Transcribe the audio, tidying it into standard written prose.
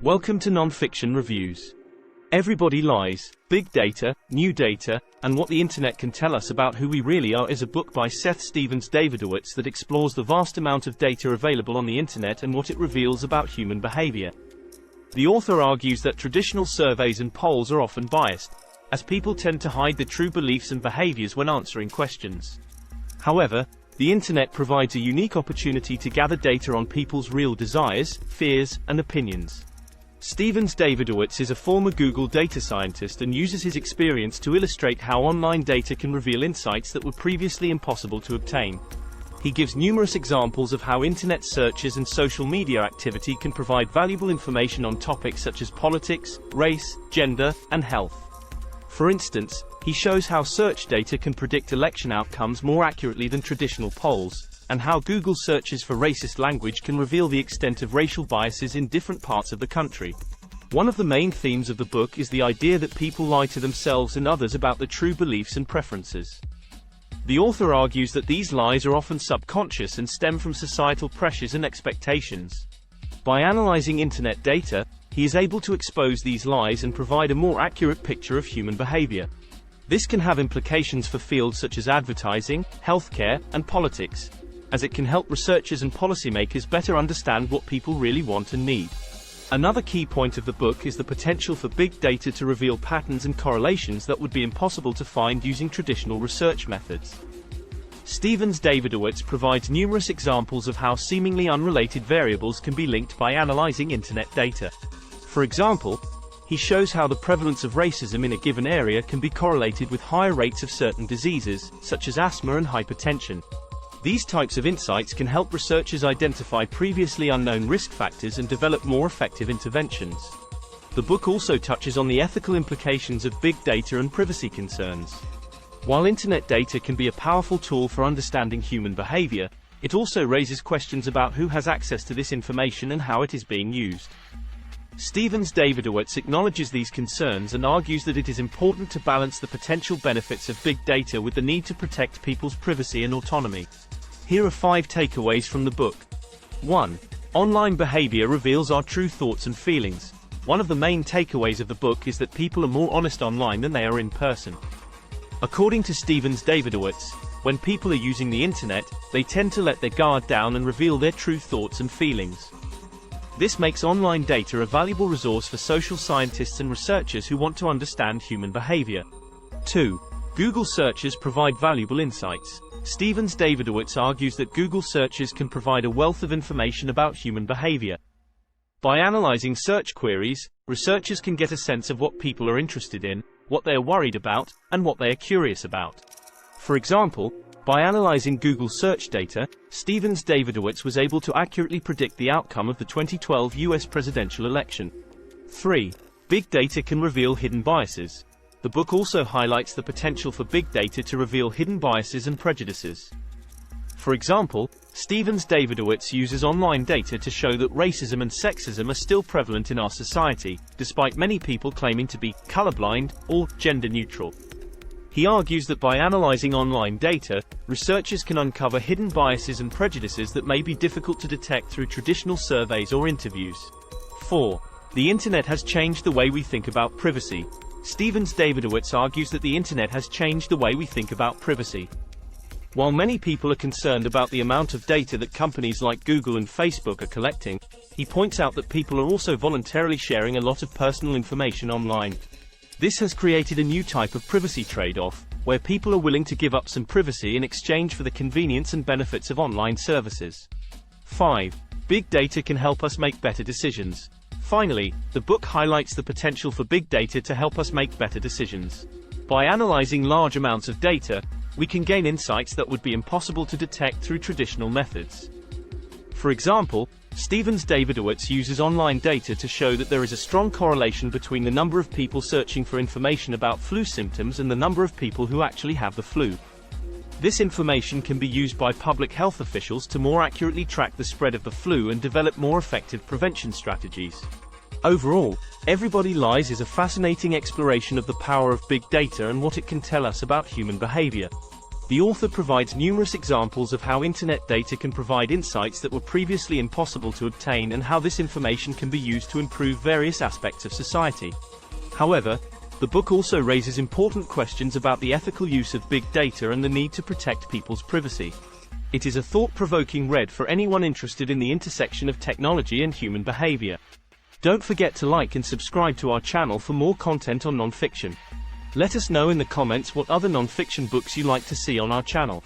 Welcome to Nonfiction Reviews. Everybody Lies, Big Data, New Data, and What the Internet Can Tell Us About Who We Really Are is a book by Seth Stephens-Davidowitz that explores the vast amount of data available on the Internet and what it reveals about human behavior. The author argues that traditional surveys and polls are often biased, as people tend to hide their true beliefs and behaviors when answering questions. However, the Internet provides a unique opportunity to gather data on people's real desires, fears, and opinions. Stephens-Davidowitz is a former Google data scientist and uses his experience to illustrate how online data can reveal insights that were previously impossible to obtain. He gives numerous examples of how internet searches and social media activity can provide valuable information on topics such as politics, race, gender, and health. For instance, he shows how search data can predict election outcomes more accurately than traditional polls, and how Google searches for racist language can reveal the extent of racial biases in different parts of the country. One of the main themes of the book is the idea that people lie to themselves and others about their true beliefs and preferences. The author argues that these lies are often subconscious and stem from societal pressures and expectations. By analyzing internet data, he is able to expose these lies and provide a more accurate picture of human behavior. This can have implications for fields such as advertising, healthcare, and politics, as it can help researchers and policymakers better understand what people really want and need. Another key point of the book is the potential for big data to reveal patterns and correlations that would be impossible to find using traditional research methods. Stephens-Davidowitz provides numerous examples of how seemingly unrelated variables can be linked by analyzing internet data. For example, he shows how the prevalence of racism in a given area can be correlated with higher rates of certain diseases, such as asthma and hypertension. These types of insights can help researchers identify previously unknown risk factors and develop more effective interventions. The book also touches on the ethical implications of big data and privacy concerns. While internet data can be a powerful tool for understanding human behavior, it also raises questions about who has access to this information and how it is being used. Stephens-Davidowitz acknowledges these concerns and argues that it is important to balance the potential benefits of big data with the need to protect people's privacy and autonomy. Here are 5 takeaways from the book. 1. Online behavior reveals our true thoughts and feelings. One of the main takeaways of the book is that people are more honest online than they are in person. According to Stephens-Davidowitz, when people are using the internet, they tend to let their guard down and reveal their true thoughts and feelings. This makes online data a valuable resource for social scientists and researchers who want to understand human behavior. 2. Google searches provide valuable insights. Stephens-Davidowitz argues that Google searches can provide a wealth of information about human behavior. By analyzing search queries, researchers can get a sense of what people are interested in, what they are worried about, and what they are curious about. For example, by analyzing Google search data, Stephens-Davidowitz was able to accurately predict the outcome of the 2012 US presidential election. 3. Big data can reveal hidden biases. The book also highlights the potential for big data to reveal hidden biases and prejudices. For example, Stephens-Davidowitz uses online data to show that racism and sexism are still prevalent in our society, despite many people claiming to be colorblind or gender neutral. He argues that by analyzing online data, researchers can uncover hidden biases and prejudices that may be difficult to detect through traditional surveys or interviews. 4. The internet has changed the way we think about privacy. Stephens-Davidowitz argues that the internet has changed the way we think about privacy. While many people are concerned about the amount of data that companies like Google and Facebook are collecting, he points out that people are also voluntarily sharing a lot of personal information online. This has created a new type of privacy trade-off, where people are willing to give up some privacy in exchange for the convenience and benefits of online services. 5. Big data can help us make better decisions. Finally, the book highlights the potential for big data to help us make better decisions. By analyzing large amounts of data, we can gain insights that would be impossible to detect through traditional methods. For example, Stephens-Davidowitz uses online data to show that there is a strong correlation between the number of people searching for information about flu symptoms and the number of people who actually have the flu. This information can be used by public health officials to more accurately track the spread of the flu and develop more effective prevention strategies. Overall, Everybody Lies is a fascinating exploration of the power of big data and what it can tell us about human behavior. The author provides numerous examples of how internet data can provide insights that were previously impossible to obtain and how this information can be used to improve various aspects of society. However, the book also raises important questions about the ethical use of big data and the need to protect people's privacy. It is a thought-provoking read for anyone interested in the intersection of technology and human behavior. Don't forget to like and subscribe to our channel for more content on nonfiction. Let us know in the comments what other nonfiction books you like to see on our channel.